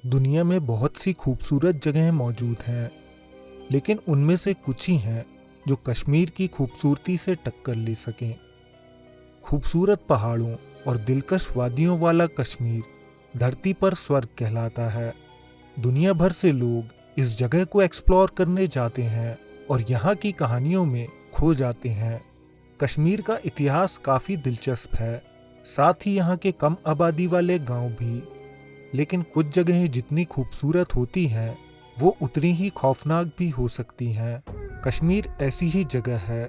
दुनिया में बहुत सी खूबसूरत जगहें मौजूद हैं, लेकिन उनमें से कुछ ही हैं जो कश्मीर की खूबसूरती से टक्कर ले सकें। खूबसूरत पहाड़ों और दिलकश वादियों वाला कश्मीर धरती पर स्वर्ग कहलाता है। दुनिया भर से लोग इस जगह को एक्सप्लोर करने जाते हैं और यहाँ की कहानियों में खो जाते हैं। कश्मीर का इतिहास काफ़ी दिलचस्प है, साथ ही यहाँ के कम आबादी वाले गांव भी। लेकिन कुछ जगहें जितनी खूबसूरत होती हैं, वो उतनी ही खौफनाक भी हो सकती हैं। कश्मीर ऐसी ही जगह है।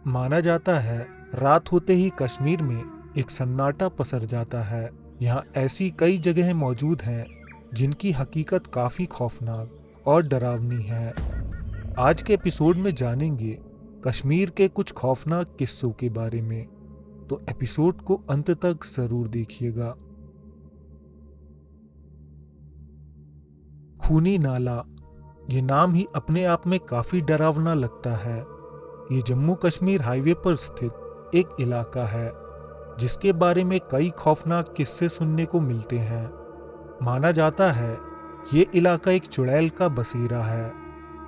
माना जाता है रात होते ही कश्मीर में एक सन्नाटा पसर जाता है। यहाँ ऐसी कई जगहें मौजूद हैं जिनकी हकीकत काफ़ी खौफनाक और डरावनी है। आज के एपिसोड में जानेंगे कश्मीर के कुछ खौफनाक किस्सों के बारे में, तो एपिसोड को अंत तक ज़रूर देखिएगा। खूनी नाला, ये नाम ही अपने आप में काफ़ी डरावना लगता है। ये जम्मू कश्मीर हाईवे पर स्थित एक इलाका है जिसके बारे में कई खौफनाक किस्से सुनने को मिलते हैं। माना जाता है ये इलाका एक चुड़ैल का बसेरा है।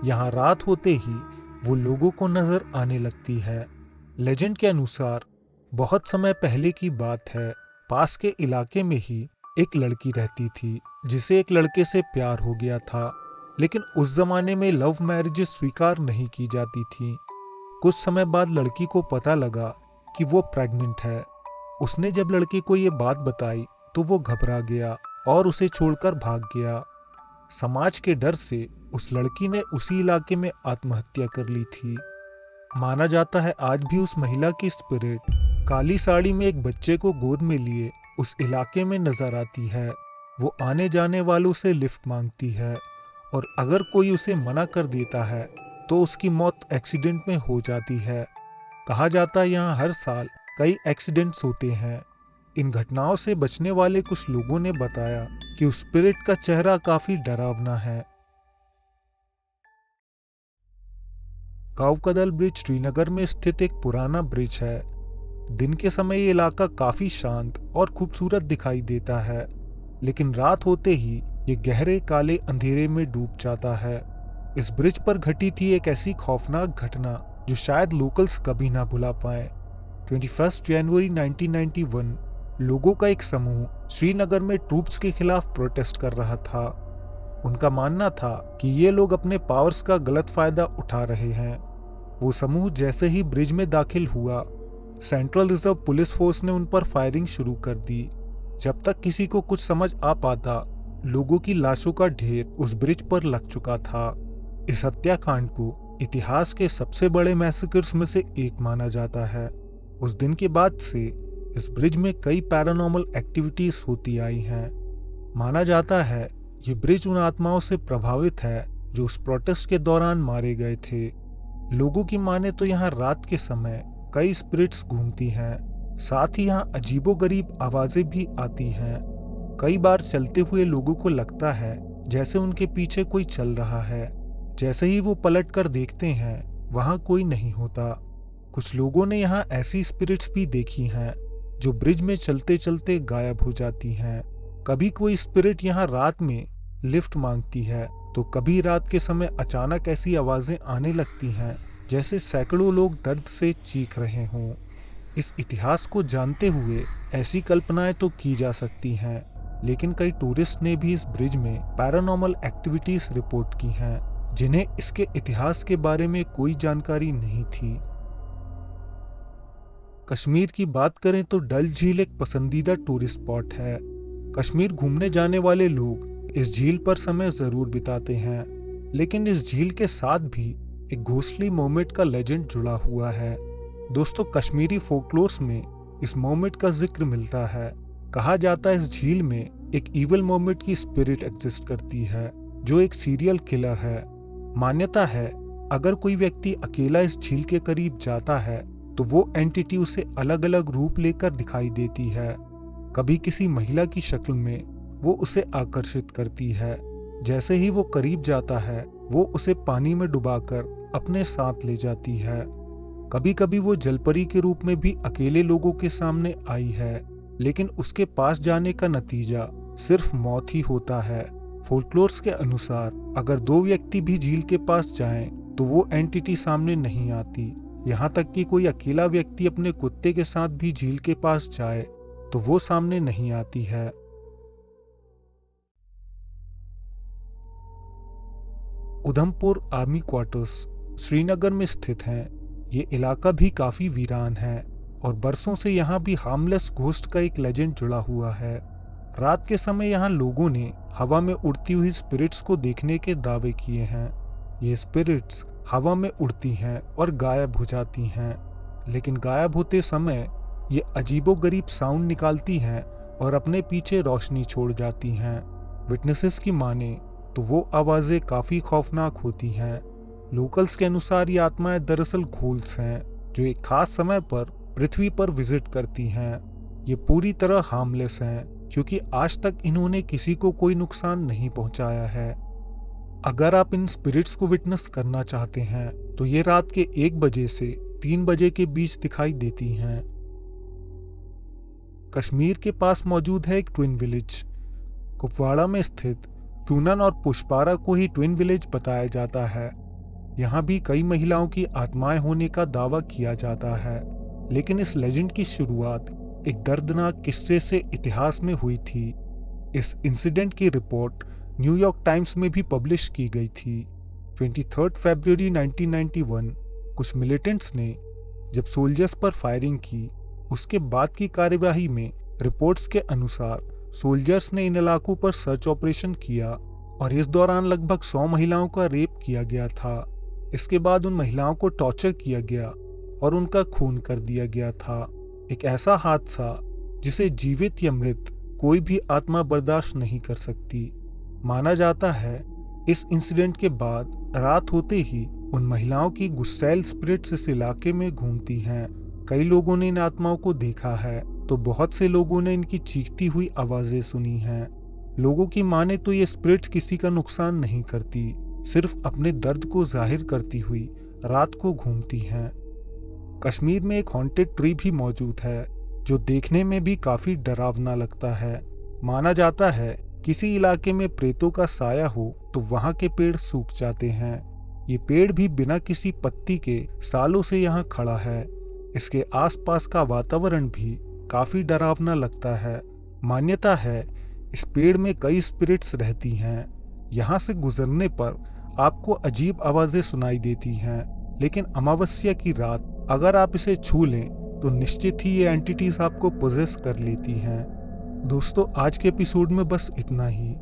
यहाँ रात होते ही वो लोगों को नजर आने लगती है। लेजेंड के अनुसार बहुत समय पहले की बात है, पास के इलाके में ही एक लड़की रहती थी जिसे एक लड़के से प्यार हो गया था, लेकिन उस जमाने में लव मैरिजेस स्वीकार नहीं की जाती थी। कुछ समय बाद लड़की को पता लगा कि वो प्रेग्नेंट है। उसने जब लड़के को ये बात बताई तो वो घबरा गया और उसे छोड़कर भाग गया। समाज के डर से उस लड़की ने उसी इलाके में आत्महत्या कर ली थी। माना जाता है आज भी उस महिला की स्पिरिट काली साड़ी में एक बच्चे को गोद में लिए उस इलाके में नजर आती है। वो आने जाने वालों से लिफ्ट मांगती है और अगर कोई उसे मना कर देता है तो उसकी मौत एक्सीडेंट में हो जाती है। कहा जाता है यहाँ हर साल कई एक्सीडेंट्स होते हैं। इन घटनाओं से बचने वाले कुछ लोगों ने बताया कि उस स्पिरिट का चेहरा काफी डरावना है। कावकदल ब्रिज श्रीनगर में स्थित एक पुराना ब्रिज है। दिन के समय ये इलाका काफी शांत और खूबसूरत दिखाई देता है, लेकिन रात होते ही ये गहरे काले अंधेरे में डूब जाता है। इस ब्रिज पर घटी थी एक ऐसी खौफनाक घटना जो शायद लोकल्स कभी ना भुला पाए। 21 जनवरी 1991 लोगों का एक समूह श्रीनगर में ट्रूप्स के खिलाफ प्रोटेस्ट कर रहा था। उनका मानना था कि ये लोग अपने पावर्स का गलत फायदा उठा रहे हैं। वो समूह जैसे ही ब्रिज में दाखिल हुआ, सेंट्रल रिजर्व पुलिस फोर्स ने उन पर फायरिंग शुरू कर दी। जब तक किसी को कुछ समझ आ पाता, लोगों की लाशों का ढेर उस ब्रिज पर लग चुका था। इस हत्याकांड को इतिहास के सबसे बड़े मैसेकर्स में से एक माना जाता है। उस दिन के बाद से इस ब्रिज में कई पैरानॉर्मल एक्टिविटीज होती आई हैं। माना जाता है ये ब्रिज उन आत्माओं से प्रभावित है जो उस प्रोटेस्ट के दौरान मारे गए थे। लोगों की माने तो यहाँ रात के समय कई स्पिरिट्स घूमती हैं, साथ ही यहाँ अजीबोगरीब आवाजें भी आती हैं। कई बार चलते हुए लोगों को लगता है जैसे उनके पीछे कोई चल रहा है। जैसे ही वो पलट कर देखते हैं, वहाँ कोई नहीं होता। कुछ लोगों ने यहाँ ऐसी स्पिरिट्स भी देखी हैं जो ब्रिज में चलते चलते गायब हो जाती हैं। कभी कोई स्पिरिट यहाँ रात में लिफ्ट मांगती है, तो कभी रात के समय अचानक ऐसी आवाजें आने लगती हैं जैसे सैकड़ों लोग दर्द से चीख रहे हों। इस इतिहास को जानते हुए ऐसी कल्पनाएं तो की जा सकती हैं, लेकिन कई टूरिस्ट ने भी इस ब्रिज में पैरानॉर्मल एक्टिविटीज रिपोर्ट की हैं, जिन्हें इसके इतिहास के बारे में कोई जानकारी नहीं थी। कश्मीर की बात करें तो डल झील एक पसंदीदा टूरिस्ट स्पॉट है। कश्मीर घूमने जाने वाले लोग इस झील पर समय जरूर बिताते हैं, लेकिन इस झील के साथ भी एक घोस्टली मोमेंट का लेजेंड जुड़ा हुआ है। दोस्तों, कश्मीरी फोकलोर्स में इस मोमेंट का जिक्र मिलता है। कहा जाता है इस झील में एक इविल मोमेंट की स्पिरिट एग्जिस्ट करती है जो एक सीरियल किलर है। मान्यता है अगर कोई व्यक्ति अकेला इस झील के करीब जाता है तो वो एंटिटी उसे अलग अलग रूप लेकर दिखाई देती है। कभी किसी महिला की शक्ल में वो उसे आकर्षित करती है। जैसे ही वो करीब जाता है, वो उसे पानी में डुबाकर अपने साथ ले जाती है। कभी कभी वो जलपरी के रूप में भी अकेले लोगों के सामने आई है, लेकिन उसके पास जाने का नतीजा सिर्फ मौत ही होता है। फोल्कलोर्स के अनुसार अगर दो व्यक्ति भी झील के पास जाएं तो वो एंटिटी सामने नहीं आती। यहाँ तक कि कोई अकेला व्यक्ति अपने कुत्ते के साथ भी झील के पास जाए तो वो सामने नहीं आती है। उधमपुर आर्मी क्वार्टर्स श्रीनगर में स्थित हैं। ये इलाका भी काफी वीरान है और बरसों से यहाँ भी हार्मलेस घोस्ट का एक लेजेंड जुड़ा हुआ है। रात के समय यहाँ लोगों ने हवा में उड़ती हुई स्पिरिट्स को देखने के दावे किए हैं। ये स्पिरिट्स हवा में उड़ती हैं और गायब हो जाती हैं, लेकिन गायब होते समय ये अजीबोगरीब साउंड निकालती हैं और अपने पीछे रोशनी छोड़ जाती हैं। विटनेसेस की माने तो वो आवाज़ें काफ़ी खौफनाक होती हैं। लोकल्स के अनुसार ये आत्माएं दरअसल घोल्स हैं जो एक खास समय पर पृथ्वी पर विजिट करती हैं। ये पूरी तरह हार्मलेस हैं क्योंकि आज तक इन्होंने किसी को कोई नुकसान नहीं पहुंचाया है। अगर आप इन स्पिरिट्स को विटनेस करना चाहते हैं तो ये रात के 1 बजे से 3 बजे के बीच दिखाई देती हैं। कश्मीर के पास मौजूद है एक ट्विन विलेज। कुपवाड़ा में स्थित तूनन और पुष्पारा को ही ट्विन विलेज बताया जाता है। यहाँ भी कई महिलाओं की आत्माएं होने का दावा किया जाता है, लेकिन इस लेजेंड की शुरुआत एक दर्दनाक किस्से से इतिहास में हुई थी। इस इंसिडेंट की रिपोर्ट न्यूयॉर्क टाइम्स में भी पब्लिश की गई थी। 23 फरवरी 1991 कुछ मिलिटेंट्स ने जब सोल्जर्स पर फायरिंग की, उसके बाद की कार्यवाही में रिपोर्ट्स के अनुसार सोल्जर्स ने इन इलाकों पर सर्च ऑपरेशन किया और इस दौरान लगभग 100 महिलाओं का रेप किया गया था। इसके बाद उन महिलाओं को टॉर्चर किया गया और उनका खून कर दिया गया था। एक ऐसा हादसा जिसे जीवित या मृत कोई भी आत्मा बर्दाश्त नहीं कर सकती। माना जाता है इस इंसिडेंट के बाद रात होते ही उन महिलाओं की गुस्सैल स्पिरिट्स इस इलाके में घूमती हैं। कई लोगों ने इन आत्माओं को देखा है तो बहुत से लोगों ने इनकी चीखती हुई आवाजें सुनी हैं। लोगों की माने तो ये स्पिरिट किसी का नुकसान नहीं करती, सिर्फ अपने दर्द को जाहिर करती हुई रात को घूमती हैं। कश्मीर में एक हॉन्टेड ट्री भी मौजूद है जो देखने में भी काफी डरावना लगता है। माना जाता है किसी इलाके में प्रेतों का साया हो तो वहां के पेड़ सूख जाते हैं। ये पेड़ भी बिना किसी पत्ती के सालों से यहाँ खड़ा है। इसके आसपास का वातावरण भी काफी डरावना लगता है। मान्यता है इस पेड़ में कई स्पिरिट्स रहती हैं। यहाँ से गुजरने पर आपको अजीब आवाजें सुनाई देती हैं, लेकिन अमावस्या की रात अगर आप इसे छू लें तो निश्चित ही ये एंटिटीज आपको पोजेस कर लेती हैं। दोस्तों, आज के एपिसोड में बस इतना ही।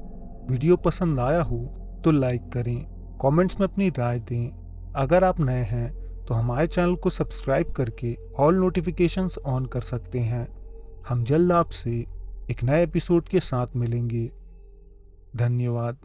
वीडियो पसंद आया हो तो लाइक करें, कमेंट्स में अपनी राय दें। अगर आप नए हैं तो हमारे चैनल को सब्सक्राइब करके ऑल नोटिफिकेशंस ऑन कर सकते हैं। हम जल्द आपसे एक नए एपिसोड के साथ मिलेंगे। धन्यवाद।